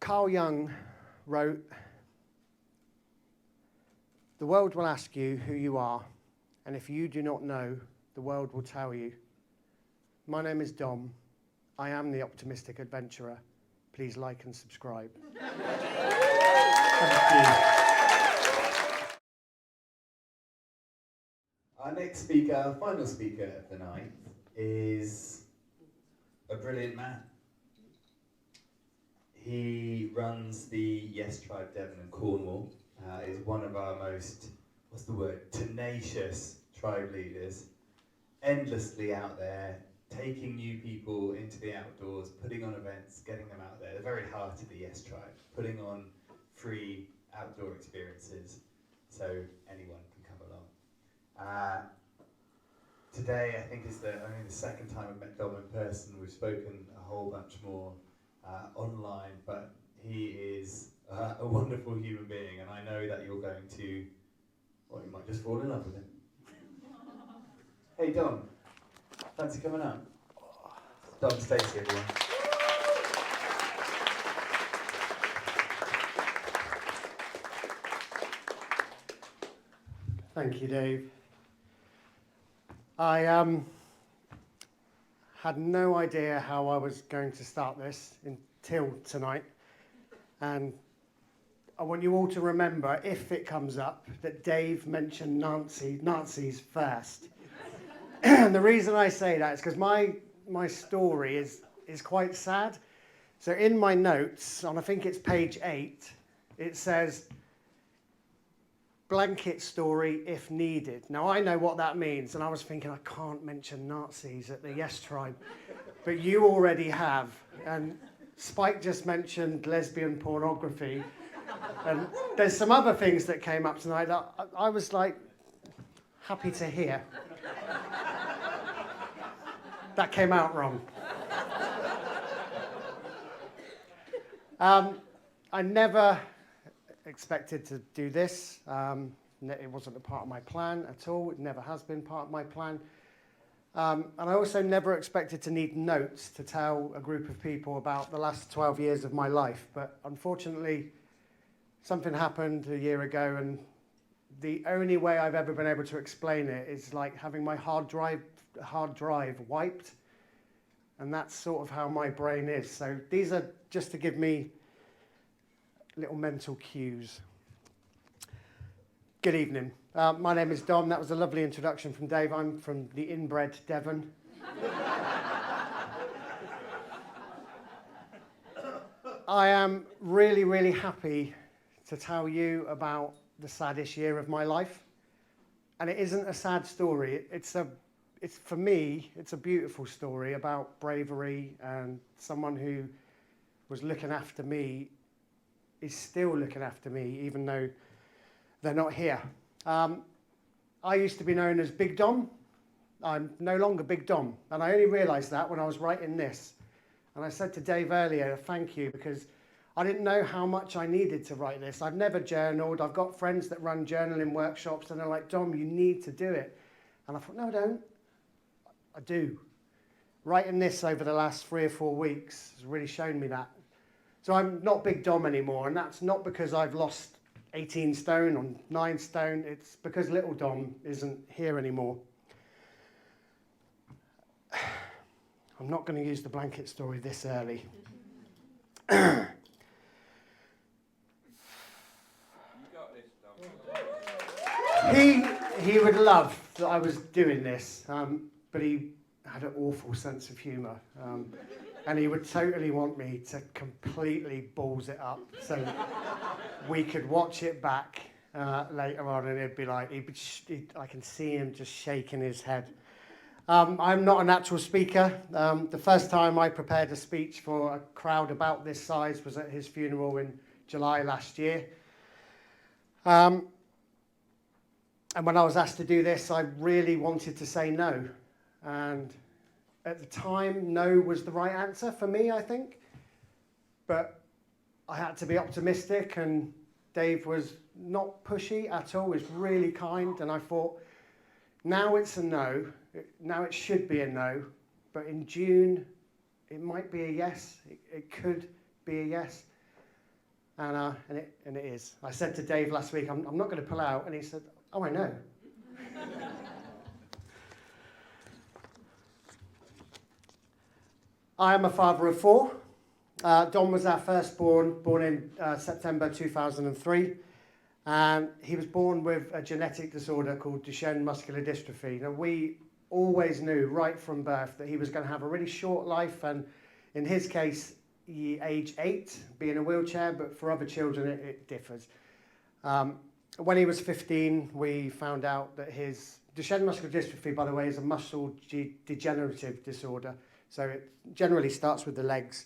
Carl Jung wrote, "The world will ask you who you are, and if you do not know, the world will tell you. My name is Dom. I am the optimistic adventurer. Please like and subscribe." Thank you. Our next speaker, our final speaker of the night, is a brilliant man. He runs the Yestival Devon and Cornwall, is one of our most, tenacious tribe leaders, endlessly out there, taking new people into the outdoors, putting on events, getting them out there, the very heart of the Yes Tribe, putting on free outdoor experiences so anyone can come along. Today, I think, is only the second time I've met Dom in person. We've spoken a whole bunch more online, but he is a wonderful human being, and I know that you're going to, well, you might just fall in love with him. Hey Dom, fancy coming up? Dom Stacey, everyone. Thank you, Dave. I had no idea how I was going to start this until tonight, and I want you all to remember, if it comes up, that Dave mentioned Nazis first. And the reason I say that is because my story is quite sad. So in my notes, on I think it's page 8, it says, "Blanket story if needed." Now I know what that means, and I was thinking I can't mention Nazis at the Yes Tribe, but you already have. And Spike just mentioned lesbian pornography, and there's some other things that came up tonight that I was like happy to hear. That came out wrong. I never expected to do this. It wasn't a part of my plan at all. It never has been part of my plan. And I also never expected to need notes to tell a group of people about the last 12 years of my life. But unfortunately, something happened a year ago, and the only way I've ever been able to explain it is like having my hard drive wiped. And that's sort of how my brain is. So these are just to give me little mental cues. Good evening. My name is Dom. That was a lovely introduction from Dave. I'm from the inbred Devon. I am really, really happy to tell you about the saddest year of my life. And it isn't a sad story. For me, it's a beautiful story about bravery, and someone who was looking after me is still looking after me, even though they're not here. I used to be known as Big Dom. I'm no longer Big Dom, and I only realised that when I was writing this. And I said to Dave earlier, thank you, because I didn't know how much I needed to write this. I've never journaled. I've got friends that run journaling workshops, and they're like, "Dom, you need to do it." And I thought, no, I don't. I do. Writing this over the last 3 or 4 weeks has really shown me that. So I'm not Big Dom anymore, and that's not because I've lost 18 stone or 9 stone. It's because Little Dom isn't here anymore. I'm not going to use the blanket story this early. You got this, Dom. He would love that I was doing this, but he had an awful sense of humour. And he would totally want me to completely balls it up so we could watch it back later on, and it'd be like, I can see him just shaking his head. I'm not a natural speaker. The first time I prepared a speech for a crowd about this size was at his funeral in July last year. And when I was asked to do this, I really wanted to say no. And at the time, no was the right answer for me, I think. But I had to be optimistic, and Dave was not pushy at all. He was really kind, and I thought, now it's a no. Now it should be a no. But in June, it might be a yes. It could be a yes. And it is. I said to Dave last week, I'm not going to pull out, and he said, oh, I know. I am a father of 4. Don was our firstborn, born in September 2003. And he was born with a genetic disorder called Duchenne muscular dystrophy. Now, we always knew right from birth that he was going to have a really short life, and in his case, age 8, be in a wheelchair, but for other children it differs. When he was 15, we found out that his Duchenne muscular dystrophy, by the way, is a muscle degenerative disorder. So it generally starts with the legs,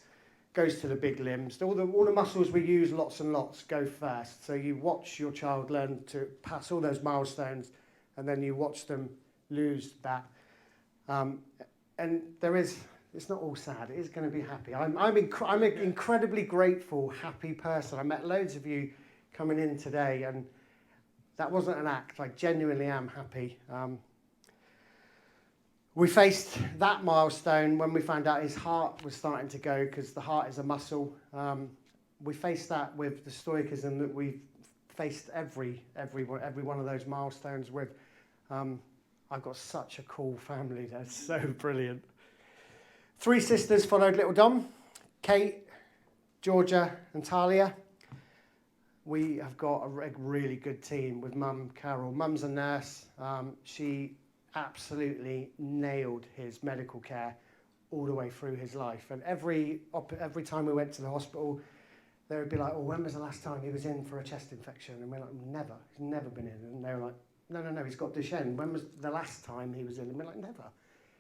goes to the big limbs. All the muscles we use lots and lots go first. So you watch your child learn to pass all those milestones, and then you watch them lose that. And it's not all sad. It is going to be happy. I'm an incredibly grateful, happy person. I met loads of you coming in today, and that wasn't an act. I genuinely am happy. We faced that milestone when we found out his heart was starting to go, because the heart is a muscle. We faced that with the stoicism that we've faced every one of those milestones with. I've got such a cool family. They're so brilliant. 3 sisters followed little Dom: Kate, Georgia, and Talia. We have got a really good team with Mum, Carol. Mum's a nurse. She absolutely nailed his medical care all the way through his life. And every time we went to the hospital, they would be like, oh, when was the last time he was in for a chest infection? And we're like, never. He's never been in. And they were like, no, he's got Duchenne. When was the last time he was in? And we're like, never.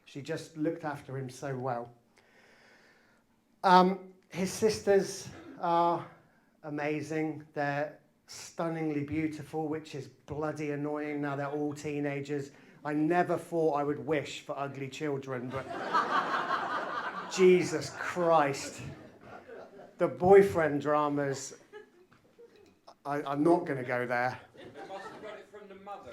She just looked after him so well. His sisters are amazing. They're stunningly beautiful, which is bloody annoying. Now they're all teenagers. I never thought I would wish for ugly children, but Jesus Christ. The boyfriend dramas, I'm not going to go there. They must have got it from the mother,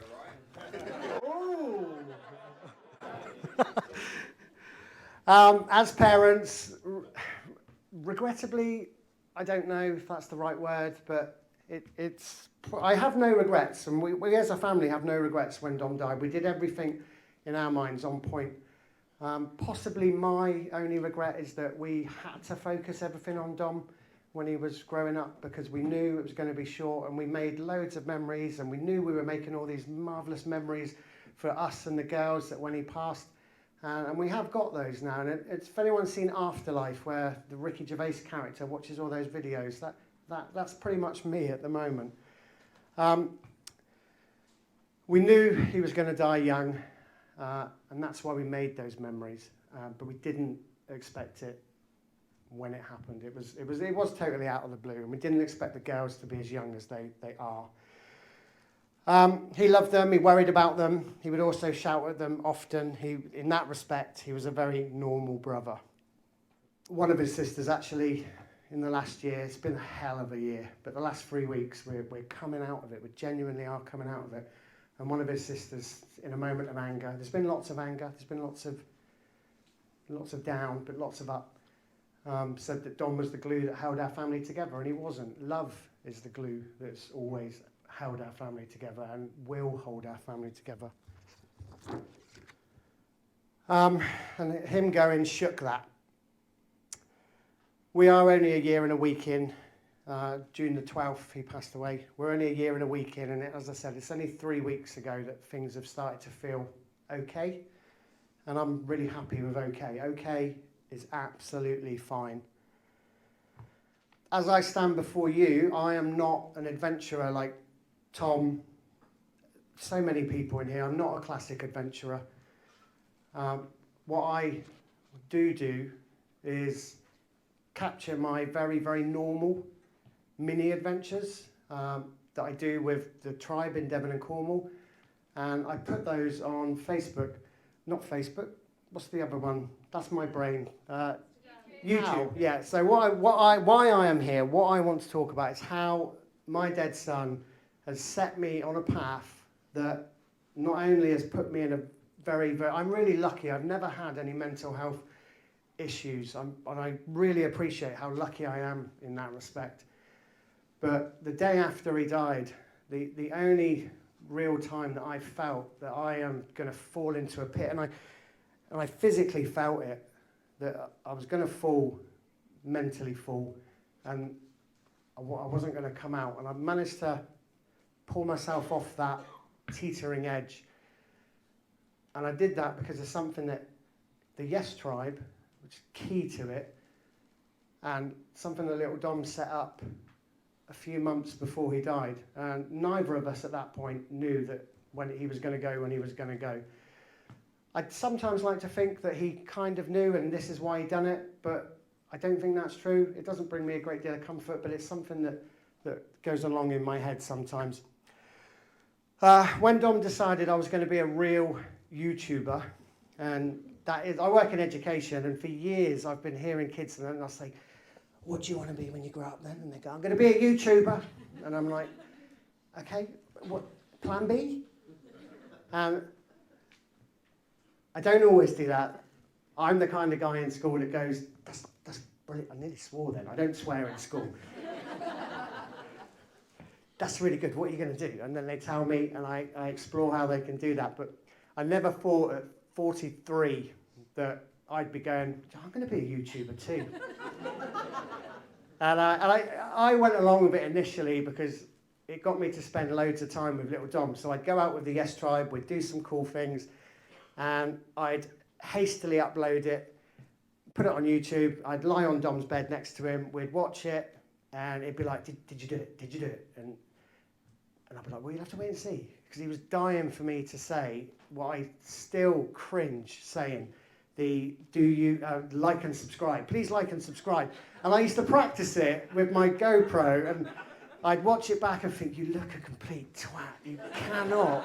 right? As parents, regrettably, I don't know if that's the right word, but I have no regrets, and we as a family have no regrets when Dom died. We did everything in our minds on point. Possibly my only regret is that we had to focus everything on Dom when he was growing up, because we knew it was going to be short, and we made loads of memories, and we knew we were making all these marvellous memories for us and the girls that when he passed. And we have got those now. And it's, if anyone's seen Afterlife, where the Ricky Gervais character watches all those videos, that's pretty much me at the moment. We knew he was going to die young, and that's why we made those memories. But we didn't expect it when it happened. It was totally out of the blue, and we didn't expect the girls to be as young as they are. He loved them, he worried about them, he would also shout at them often. In that respect, he was a very normal brother. One of his sisters actually, in the last year, it's been a hell of a year, but the last 3 weeks we're coming out of it, we genuinely are coming out of it. And one of his sisters, in a moment of anger, there's been lots of anger, there's been lots of down, but lots of up, said that Don was the glue that held our family together, and he wasn't. Love is the glue that's always held our family together and will hold our family together. And him going shook that. We are only a year and a week in. June the 12th, he passed away. We're only a year and a week in, and as I said, it's only 3 weeks ago that things have started to feel okay. And I'm really happy with okay. Okay is absolutely fine. As I stand before you, I am not an adventurer like Tom, so many people in here. I'm not a classic adventurer. What I do is capture my very, very normal mini adventures that I do with the tribe in Devon and Cornwall, and I put those on Facebook. Not Facebook. What's the other one? That's my brain. YouTube. Yeah. So why I am here, what I want to talk about is how my dead son has set me on a path that not only has put me in a very, very... I'm really lucky. I've never had any mental health issues, and I really appreciate how lucky I am in that respect. But the day after he died, the only real time that I felt that I am going to fall into a pit, and I physically felt it, that I was going to fall, mentally fall, and I wasn't going to come out. And I managed to pull myself off that teetering edge. And I did that because of something that the Yes Tribe, which is key to it, and something that little Dom set up a few months before he died. And neither of us at that point knew that when he was going to go, when he was going to go. I'd sometimes like to think that he kind of knew and this is why he done it, but I don't think that's true. It doesn't bring me a great deal of comfort, but it's something that goes along in my head sometimes. When Dom decided I was going to be a real YouTuber, and that is, I work in education, and for years I've been hearing kids, and I'll say, what do you want to be when you grow up then? And they go, I'm going to be a YouTuber. And I'm like, okay, what, plan B? I don't always do that. I'm the kind of guy in school that goes, that's brilliant. I nearly swore then. I don't swear in school. That's really good. What are you going to do? And then they tell me, and I explore how they can do that. But I never thought at 43 that I'd be going, I'm going to be a YouTuber too. And I went along with it initially because it got me to spend loads of time with little Dom. So I'd go out with the Yes Tribe, we'd do some cool things, and I'd hastily upload it, put it on YouTube. I'd lie on Dom's bed next to him, we'd watch it, and it'd be like, did you do it? Did you do it? And I'd be like, well, you'll have to wait and see. Because he was dying for me to say what I still cringe saying. Do you like and subscribe? Please like and subscribe. And I used to practice it with my GoPro, and I'd watch it back and think, you look a complete twat. You cannot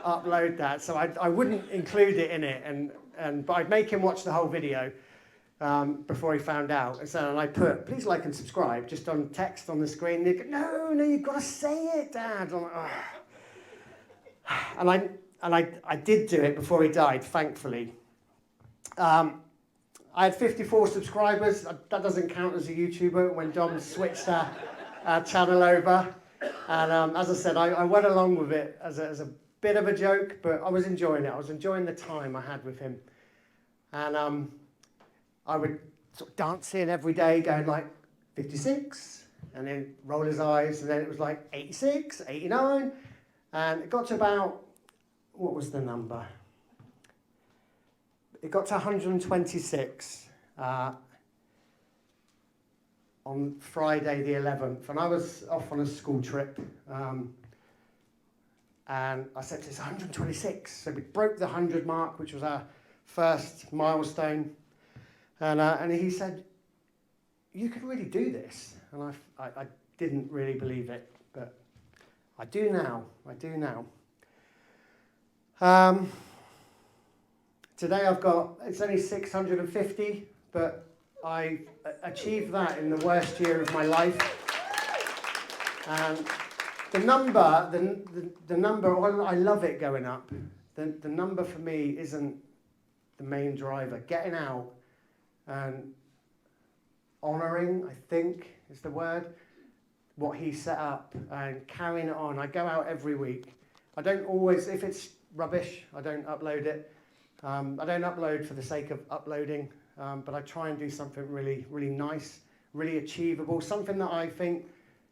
upload that. So I wouldn't include it in it, but I'd make him watch the whole video before he found out. And I put, please like and subscribe, just on text on the screen. And he'd go, no, you've got to say it, Dad. I'm like, oh. And I did do it before he died, thankfully. I had 54 subscribers. That doesn't count as a YouTuber when Dom switched our channel over. And as I said, I went along with it as a bit of a joke, but I was enjoying it. I was enjoying the time I had with him. And I would sort of dance in every day going like 56, and then roll his eyes, and then it was like 86, 89. And it got to about, what was the number? It got to 126 on Friday the 11th, and I was off on a school trip, and I said to him, it's 126, so we broke the 100 mark, which was our first milestone, and he said, you can really do this, and I didn't really believe it, but I do now. Today it's only 650, but I achieved that in the worst year of my life. And the number, well, I love it going up. The number for me isn't the main driver. Getting out and honouring, I think is the word, what he set up and carrying it on. I go out every week. I don't always, if it's rubbish, I don't upload it. I don't upload for the sake of uploading, but I try and do something really, really nice, really achievable, something that I think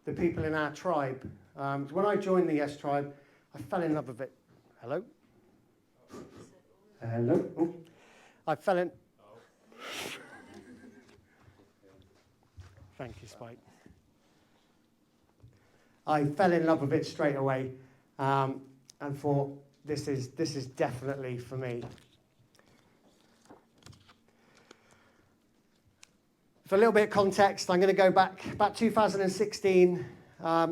the people in our tribe, when I joined the Yes Tribe, I fell in love with it. Hello? Hello? Oh. I fell in... Thank you, Spike. I fell in love with it straight away, and thought, this is definitely for me. For a little bit of context, I'm going to go back about 2016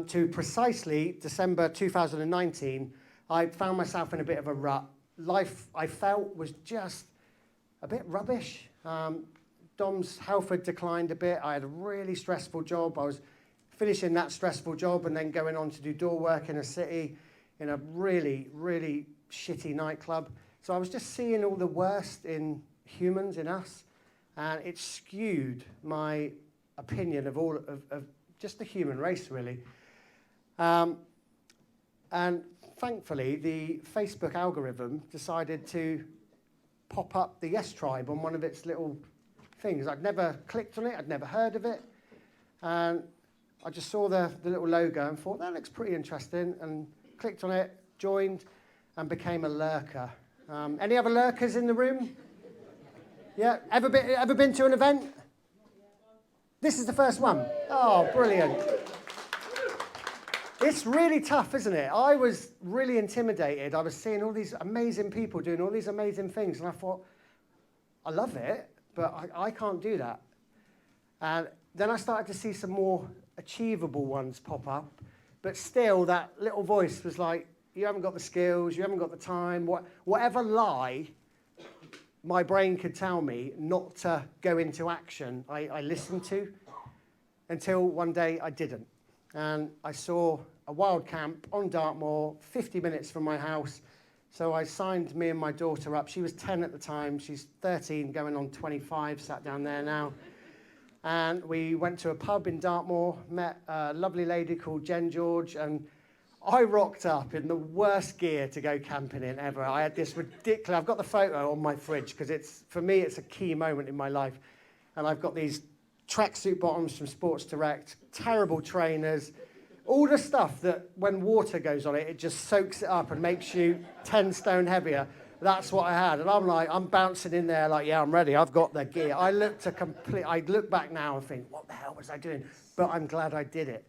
to precisely December 2019. I found myself in a bit of a rut. Life, I felt, was just a bit rubbish. Dom's health had declined a bit. I had a really stressful job. I was finishing that stressful job and then going on to do door work in a city in a really, really shitty nightclub. So I was just seeing all the worst in humans, in us. And it skewed my opinion of just the human race, really. And thankfully, the Facebook algorithm decided to pop up the Yes Tribe on one of its little things. I'd never clicked on it, I'd never heard of it, and I just saw the little logo and thought, that looks pretty interesting, and clicked on it, joined, and became a lurker. Any other lurkers in the room? Yeah, ever been to an event? This is the first one. Oh, brilliant. It's really tough, isn't it? I was really intimidated. I was seeing all these amazing people doing all these amazing things, and I thought, I love it, but I can't do that. And then I started to see some more achievable ones pop up, but still that little voice was like, you haven't got the skills, you haven't got the time, whatever lie my brain could tell me not to go into action, I listened to, until one day I didn't. And I saw a wild camp on Dartmoor, 50 minutes from my house. So I signed me and my daughter up. She was 10 at the time. She's 13, going on 25, sat down there now. And we went to a pub in Dartmoor, met a lovely lady called Jen George, and I rocked up in the worst gear to go camping in ever. I had this ridiculous, I've got the photo on my fridge because for me, it's a key moment in my life. And I've got these tracksuit bottoms from Sports Direct, terrible trainers, all the stuff that when water goes on it, it just soaks it up and makes you 10 stone heavier. That's what I had. And I'm bouncing in there like, yeah, I'm ready. I've got the gear. I look back now and think, what the hell was I doing? But I'm glad I did it.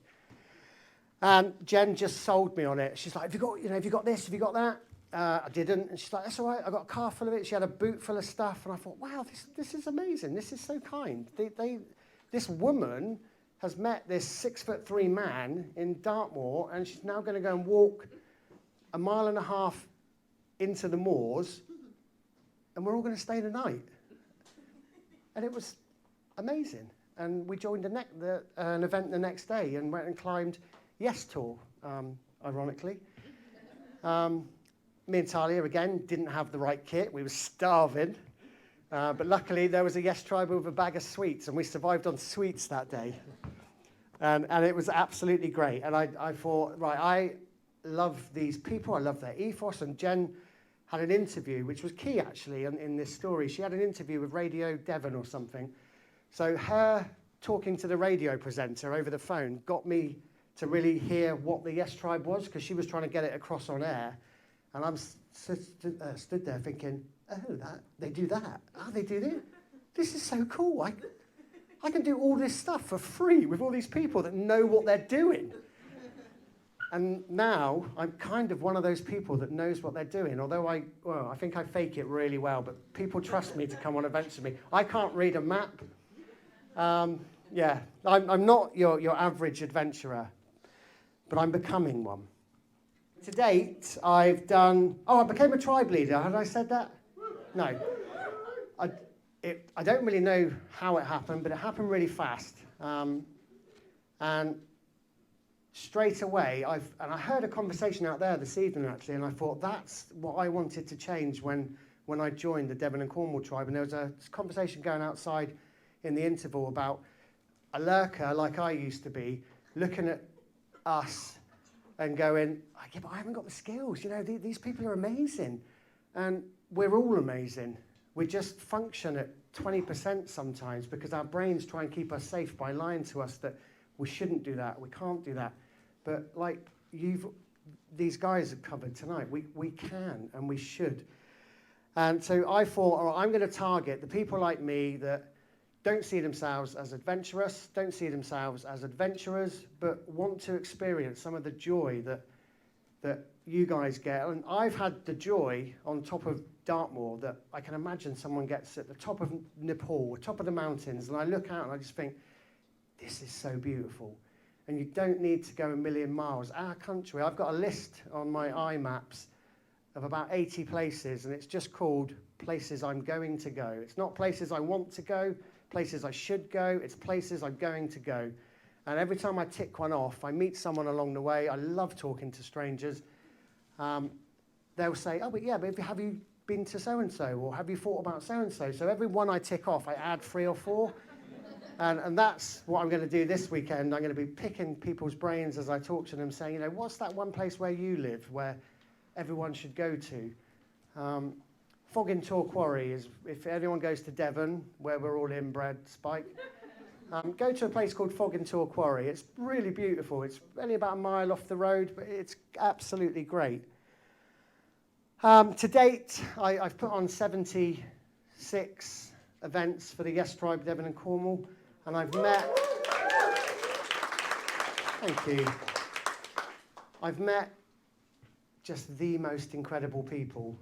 And Jen just sold me on it. She's like, have you got this? Have you got that? I didn't. And she's like, that's all right. I got a car full of it. She had a boot full of stuff. And I thought, wow, this is amazing. This is so kind. This woman has met this 6'3" man in Dartmoor, and she's now going to go and walk 1.5 miles into the moors, and we're all going to stay the night. And it was amazing. And we joined an event the next day and went and climbed Yestival, ironically. Me and Talia, again, didn't have the right kit. We were starving. But luckily, there was a Yes Tribe with a bag of sweets, and we survived on sweets that day. And it was absolutely great. And I thought, right, I love these people. I love their ethos. And Jen had an interview, which was key, actually, in this story. She had an interview with Radio Devon or something. So her talking to the radio presenter over the phone got me to really hear what the Yes Tribe was, because she was trying to get it across on air. And I'm stood there thinking, oh, they do that. Oh, they do this. This is so cool. I can do all this stuff for free with all these people that know what they're doing. And now I'm kind of one of those people that knows what they're doing, although I think I fake it really well, but people trust me to come on events with me. I can't read a map. I'm not your average adventurer, but I'm becoming one. To date, I became a tribe leader. Had I said that? No. I don't really know how it happened, but it happened really fast. And straight away, I heard a conversation out there this evening, actually, and I thought that's what I wanted to change when I joined the Devon and Cornwall tribe. And there was a conversation going outside in the interval about a lurker, like I used to be, looking at us and going, yeah, but I haven't got the skills. You know, these people are amazing. And we're all amazing. We just function at 20% sometimes because our brains try and keep us safe by lying to us that we shouldn't do that, we can't do that. But like these guys have covered tonight, we can and we should. And so I thought, all right, I'm going to target the people like me that don't see themselves as adventurous, don't see themselves as adventurers, but want to experience some of the joy that you guys get. And I've had the joy on top of Dartmoor that I can imagine someone gets at the top of Nepal, top of the mountains, and I look out and I just think, this is so beautiful. And you don't need to go 1,000,000 miles. Our country, I've got a list on my iMaps of about 80 places, and it's just called places I'm going to go. It's not places I want to go, places I should go, it's places I'm going to go. And every time I tick one off, I meet someone along the way. I love talking to strangers. They'll say, oh, but have you been to so-and-so, or have you thought about so-and-so? So every one I tick off, I add 3 or 4. And that's what I'm going to do this weekend. I'm going to be picking people's brains as I talk to them, saying, what's that one place where you live, where everyone should go to? Fogintor Quarry is, if anyone goes to Devon, where we're all inbred, Spike, go to a place called Fogintor Quarry. It's really beautiful. It's only about a mile off the road, but it's absolutely great. To date, I've put on 76 events for the Yes Tribe, Devon and Cornwall, and I've met... Thank you. I've met just the most incredible people.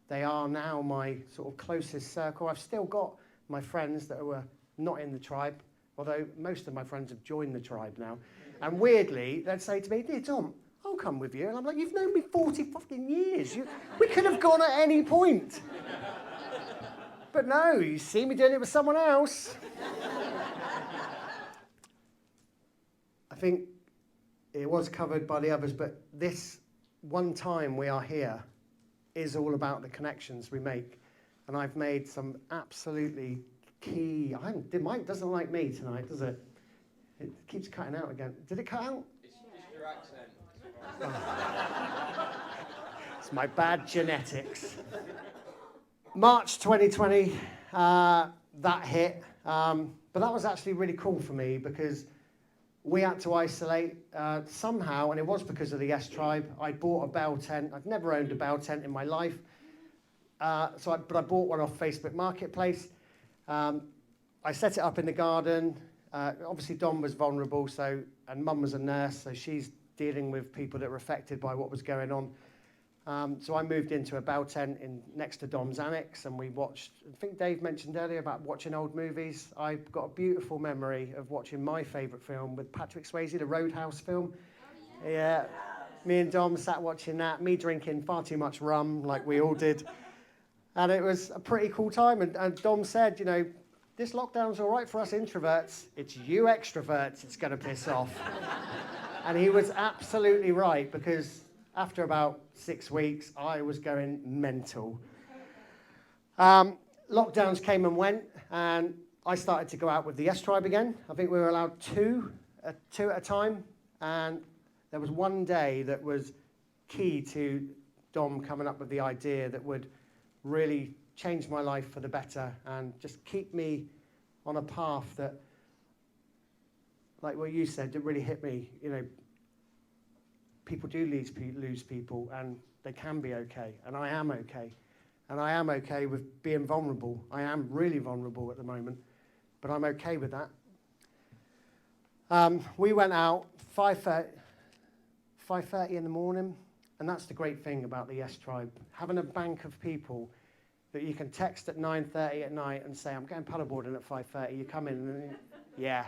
They are now my sort of closest circle. I've still got my friends that were not in the tribe, although most of my friends have joined the tribe now. And weirdly, they'd say to me, "Dear Tom, I'll come with you." And I'm like, "You've known me 40 fucking years. We could have gone at any point." But no, you see me doing it with someone else. I think it was covered by the others, but this one time we are here is all about the connections we make. And I've made some absolutely key... Mike doesn't like me tonight, does it? It keeps cutting out again. Did it cut out? It's just your accent. Oh. It's my bad genetics. March 2020, that hit. But that was actually really cool for me because we had to isolate somehow, and it was because of the Yes Tribe. I bought a bell tent. I've never owned a bell tent in my life. But I bought one off Facebook Marketplace. I set it up in the garden. Obviously, Dom was vulnerable, and Mum was a nurse, so she's dealing with people that were affected by what was going on. So I moved into a bell tent next to Dom's annex, and we watched, I think Dave mentioned earlier about watching old movies. I've got a beautiful memory of watching my favourite film with Patrick Swayze, the Roadhouse film. Oh, yeah. Me and Dom sat watching that, me drinking far too much rum, like we all did. And it was a pretty cool time. And Dom said, this lockdown's all right for us introverts. It's you extroverts it's going to piss off. And he was absolutely right, because after about 6 weeks, I was going mental. Lockdowns came and went, and I started to go out with the Yes Tribe again. I think we were allowed two at a time, and there was one day that was key to Dom coming up with the idea that would really change my life for the better and just keep me on a path that, like what you said, that really hit me. People do lose people, and they can be okay, and I am okay. And I am okay with being vulnerable. I am really vulnerable at the moment, but I'm okay with that. We went out 5:30 in the morning, and that's the great thing about the Yes Tribe. Having a bank of people that you can text at 9:30 at night and say, "I'm going paddleboarding at 5:30, you come in?" And yeah.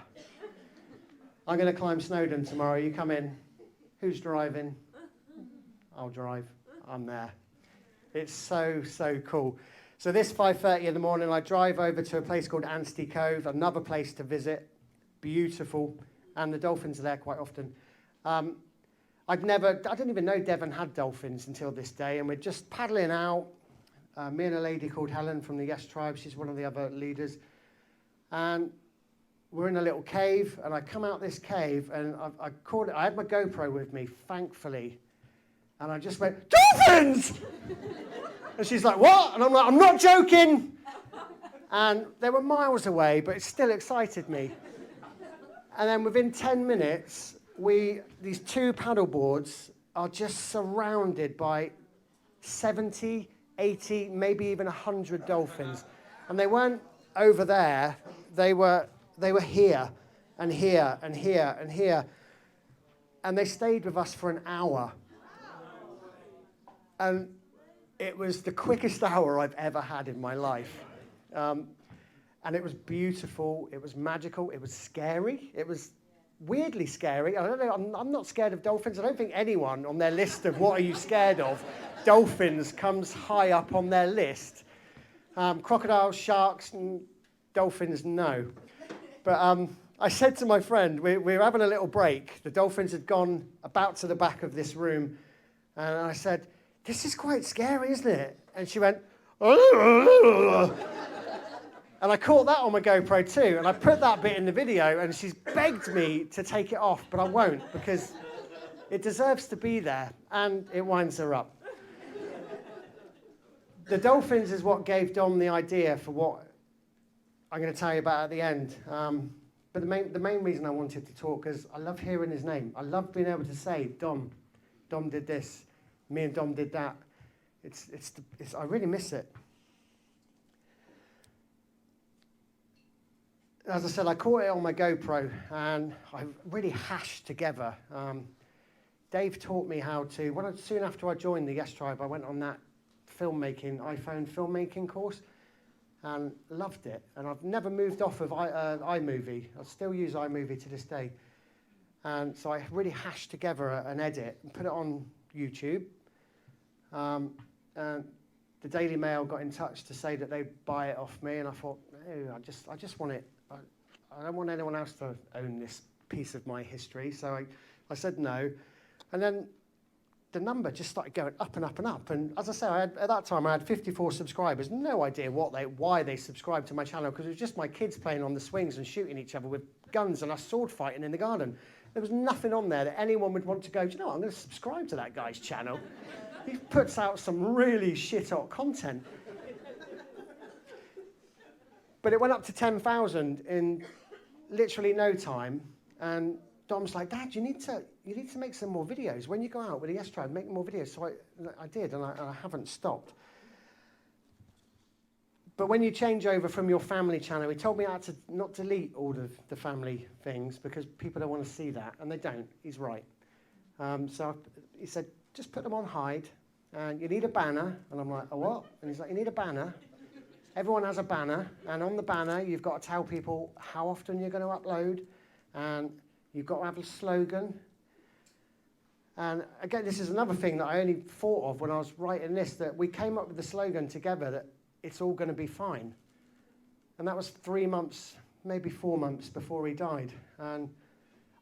"I'm going to climb Snowdon tomorrow, you come in?" "Who's driving?" "I'll drive." I'm there. It's so, so cool. So this 5:30 in the morning, I drive over to a place called Anstey Cove, another place to visit. Beautiful. And the dolphins are there quite often. I didn't even know Devon had dolphins until this day. And we're just paddling out. Me and a lady called Helen from the Yes Tribe. She's one of the other leaders. And we're in a little cave, and I come out this cave, and I had my GoPro with me, thankfully, and I just went, "Dolphins!" And she's like, "What?" And I'm like, "I'm not joking." And they were miles away, but it still excited me. And then within 10 minutes, these two paddle boards are just surrounded by 70, 80, maybe even 100 dolphins. And they weren't over there, they were here and here and here and here. And they stayed with us for an hour. And it was the quickest hour I've ever had in my life. And it was beautiful, it was magical, it was scary, it was weirdly scary. I don't know, I'm not scared of dolphins. I don't think anyone on their list of what are you scared of, dolphins comes high up on their list. Crocodiles, sharks, and dolphins, no. But I said to my friend, we were having a little break. The dolphins had gone about to the back of this room. And I said, "This is quite scary, isn't it?" And she went, "Oh." And I caught that on my GoPro too, and I put that bit in the video, and she's begged me to take it off, but I won't, because it deserves to be there, and it winds her up. The dolphins is what gave Dom the idea for what I'm going to tell you about at the end. But the main reason I wanted to talk is I love hearing his name. I love being able to say, Dom did this, me and Dom did that. I really miss it. As I said, I caught it on my GoPro, and I really hashed together. Dave taught me how to, soon after I joined the Yes Tribe, I went on that iPhone filmmaking course, and loved it. And I've never moved off of iMovie. I still use iMovie to this day. And so I really hashed together an edit and put it on YouTube. And the Daily Mail got in touch to say that they'd buy it off me, and I thought, no, I just want it. I don't want anyone else to own this piece of my history. So I said no. And then the number just started going up and up and up. And as I say, at that time, I had 54 subscribers. No idea why they subscribed to my channel, because it was just my kids playing on the swings and shooting each other with guns and us sword fighting in the garden. There was nothing on there that anyone would want to go, do you know what, I'm going to subscribe to that guy's channel. He puts out some really shit-hot content. But it went up to 10,000 in literally no time. And Dom's like, Dad, you need to make some more videos. When you go out with the Yes Tribe, make more videos. So I did, and I haven't stopped. But when you change over from your family channel, he told me I had to not delete all of the family things, because people don't want to see that, and they don't. He's right. So he said, just put them on hide, and you need a banner. And I'm like, a what? And he's like, you need a banner. Everyone has a banner, and on the banner, you've got to tell people how often you're going to upload, and you've got to have a slogan. And again, this is another thing that I only thought of when I was writing this, that we came up with the slogan together, that it's all going to be fine. And that was 3 months, maybe 4 months before he died. And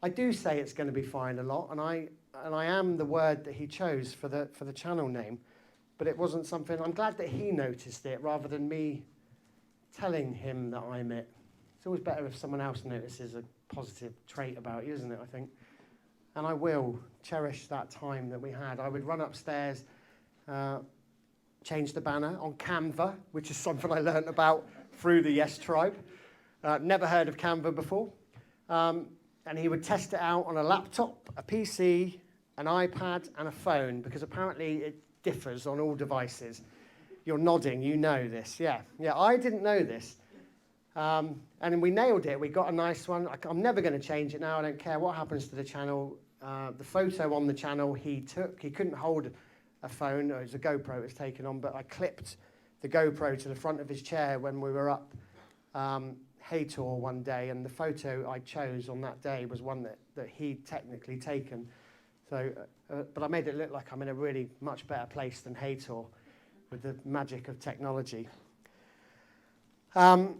I do say it's going to be fine a lot, and I am the word that he chose for the channel name. But it wasn't something, I'm glad that he noticed it rather than me telling him that I'm it. It's always better if someone else notices a positive trait about you, isn't it, I think? And I will cherish that time that we had. I would run upstairs, change the banner on Canva, which is something I learned about through the Yes Tribe. Never heard of Canva before. And he would test it out on a laptop, a PC, an iPad, and a phone, because apparently it differs on all devices. You're nodding, you know this. Yeah, I didn't know this. And we nailed it. We got a nice one. I'm never going to change it now. I don't care what happens to the channel. The photo on the channel he took, he couldn't hold a phone. It was a GoPro it was taken on, but I clipped the GoPro to the front of his chair when we were up Hator one day, and the photo I chose on that day was one that he'd technically taken. So, but I made it look like I'm in a really much better place than Hator with the magic of technology. But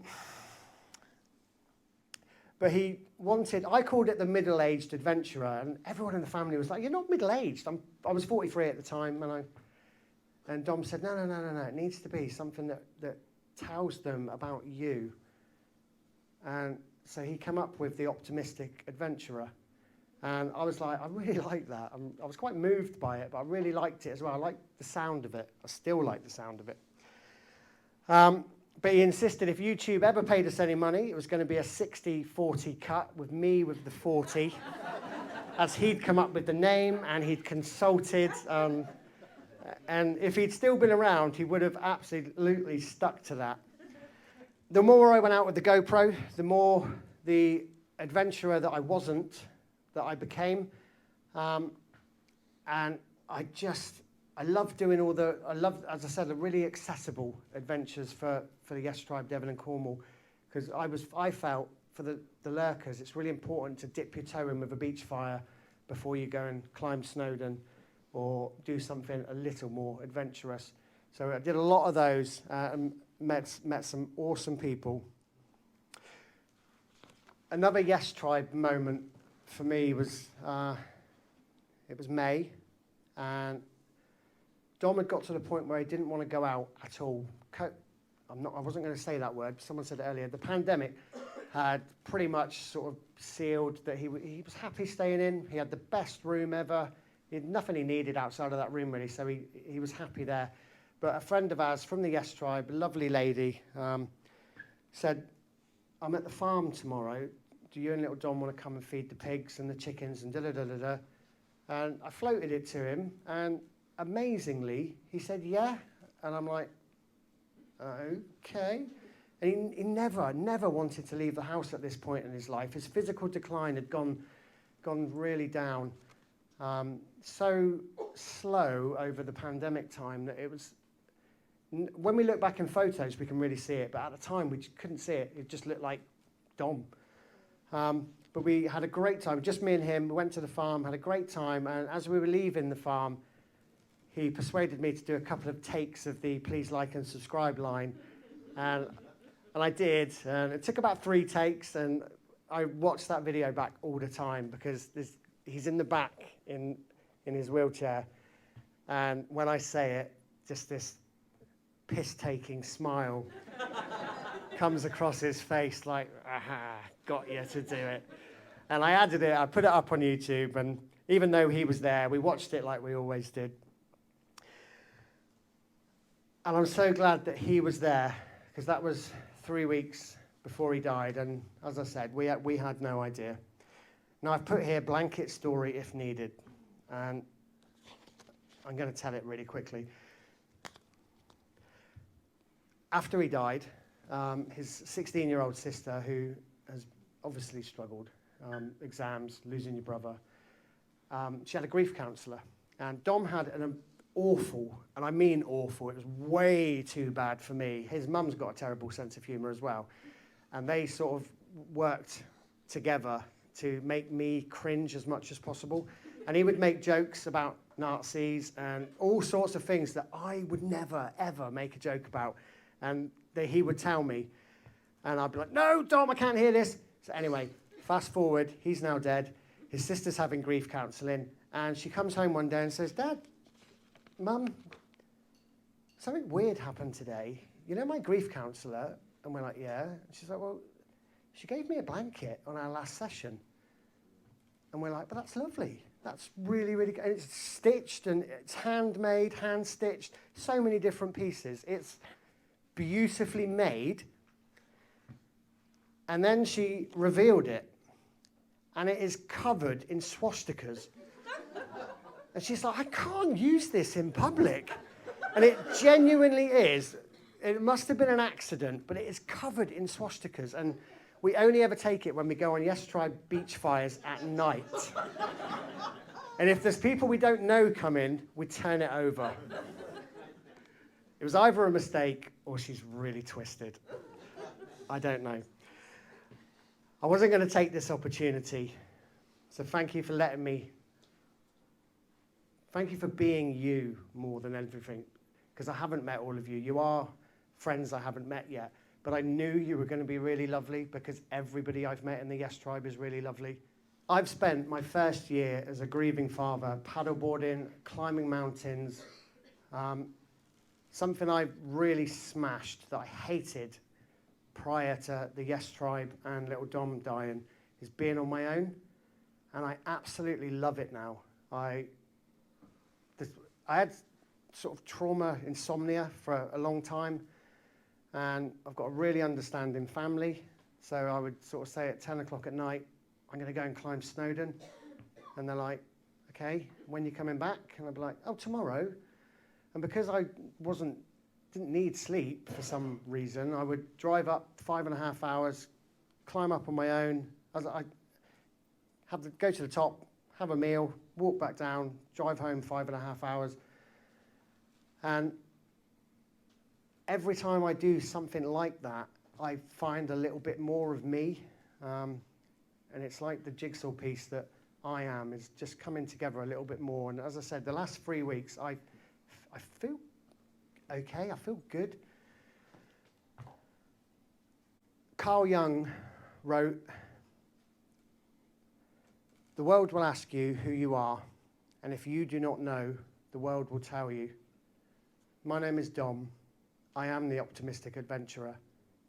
he wanted, I called it the middle-aged adventurer, and everyone in the family was like, you're not middle-aged. I was 43 at the time, and Dom said, no, it needs to be something that tells them about you. And so he came up with the optimistic adventurer. And I was like, I really like that. I was quite moved by it, but I really liked it as well. I liked the sound of it. I still like the sound of it. But he insisted if YouTube ever paid us any money, it was going to be a 60-40 cut with me with the 40, as he'd come up with the name and he'd consulted. And if he'd still been around, he would have absolutely stuck to that. The more I went out with the GoPro, the more the adventurer that I wasn't, that I became. And I love doing as I said, the really accessible adventures for the Yes Tribe, Devon and Cornwall, because I felt for the lurkers, it's really important to dip your toe in with a beach fire before you go and climb Snowdon or do something a little more adventurous. So I did a lot of those and met some awesome people. Another Yes Tribe moment for me was, it was May, and Dom had got to the point where he didn't want to go out at all. I wasn't going to say that word. Someone said it earlier. The pandemic had pretty much sort of sealed that he was happy staying in. He had the best room ever. He had nothing he needed outside of that room, really, so he was happy there. But a friend of ours from the Yes Tribe, a lovely lady, said, I'm at the farm tomorrow. Do you and little Don want to come and feed the pigs and the chickens and da-da-da-da-da? And I floated it to him, and amazingly, he said, yeah. And I'm like, okay. And he never wanted to leave the house at this point in his life. His physical decline had gone really down. So slow over the pandemic time that it was, when we look back in photos, we can really see it. But at the time, we just couldn't see it. It just looked like Dom. But we had a great time, just me and him. We went to the farm, had a great time. And as we were leaving the farm, he persuaded me to do a couple of takes of the please like and subscribe line. And I did. And it took about 3 takes. And I watched that video back all the time because he's in the back in his wheelchair. And when I say it, just this piss-taking smile comes across his face like, aha, got you to do it. And I added it, I put it up on YouTube, and even though he was there, we watched it like we always did. And I'm so glad that he was there, because that was 3 weeks before he died, and as I said, we had no idea. Now I've put here blanket story if needed, and I'm going to tell it really quickly. After he died, his 16-year-old sister, who has obviously struggled, exams, losing your brother, she had a grief counsellor. And Dom had an awful, and I mean awful, it was way too bad for me. His mum's got a terrible sense of humour as well. And they sort of worked together to make me cringe as much as possible. And he would make jokes about Nazis and all sorts of things that I would never, ever make a joke about. And he would tell me, and I'd be like, no, Dom, I can't hear this. So anyway, fast forward, he's now dead. His sister's having grief counselling, and she comes home one day and says, Dad, Mum, something weird happened today. You know my grief counsellor? And we're like, yeah. And she's like, well, she gave me a blanket on our last session. And we're like, but that's lovely. That's really, really good. And it's stitched, and it's handmade, hand-stitched, so many different pieces. It's beautifully made. And then she revealed it, and it is covered in swastikas. And she's like, I can't use this in public. And it genuinely is. It must have been an accident, but it is covered in swastikas. And we only ever take it when we go on Yes Tribe beach fires at night. And if there's people we don't know come in, we turn it over. It was either a mistake or she's really twisted. I don't know. I wasn't going to take this opportunity, so thank you for letting me. Thank you for being you more than everything, because I haven't met all of you. You are friends I haven't met yet, but I knew you were going to be really lovely because everybody I've met in the Yes Tribe is really lovely. I've spent my first year as a grieving father paddleboarding, climbing mountains. Something I really smashed that I hated prior to the Yes Tribe and little Dom dying is being on my own, and I absolutely love it now. I had sort of trauma, insomnia for a long time, and I've got a really understanding family, so I would sort of say at 10 o'clock at night, I'm going to go and climb Snowdon, and they're like, okay, when are you coming back? And I'd be like, oh, tomorrow. And because I didn't need sleep for some reason, I would drive up 5.5 hours, climb up on my own. I have to go to the top, have a meal, walk back down, drive home 5.5 hours. And every time I do something like that, I find a little bit more of me. And it's like the jigsaw piece that I am is just coming together a little bit more. And as I said, the last 3 weeks, I feel okay, I feel good. Carl Jung wrote, the world will ask you who you are, and if you do not know, the world will tell you. My name is Dom, I am the optimistic adventurer.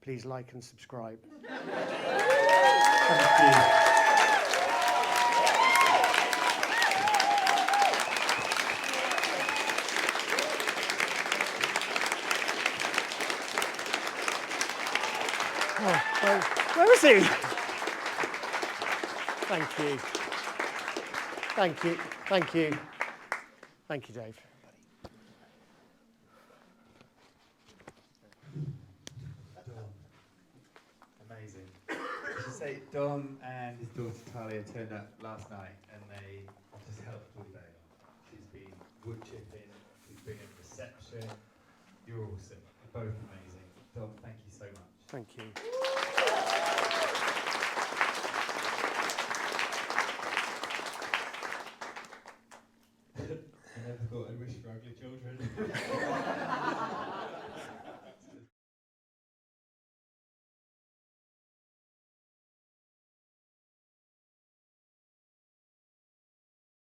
Please like and subscribe. Thank you. Oh, where is he? Thank you. Thank you. Thank you. Thank you, Dave. Amazing. I should say, Dom and his daughter Talia turned up last night and they just helped all day long. She's been wood chipping, she's been at reception. You're awesome. You're both amazing. Dom, thank you so much. Thank you.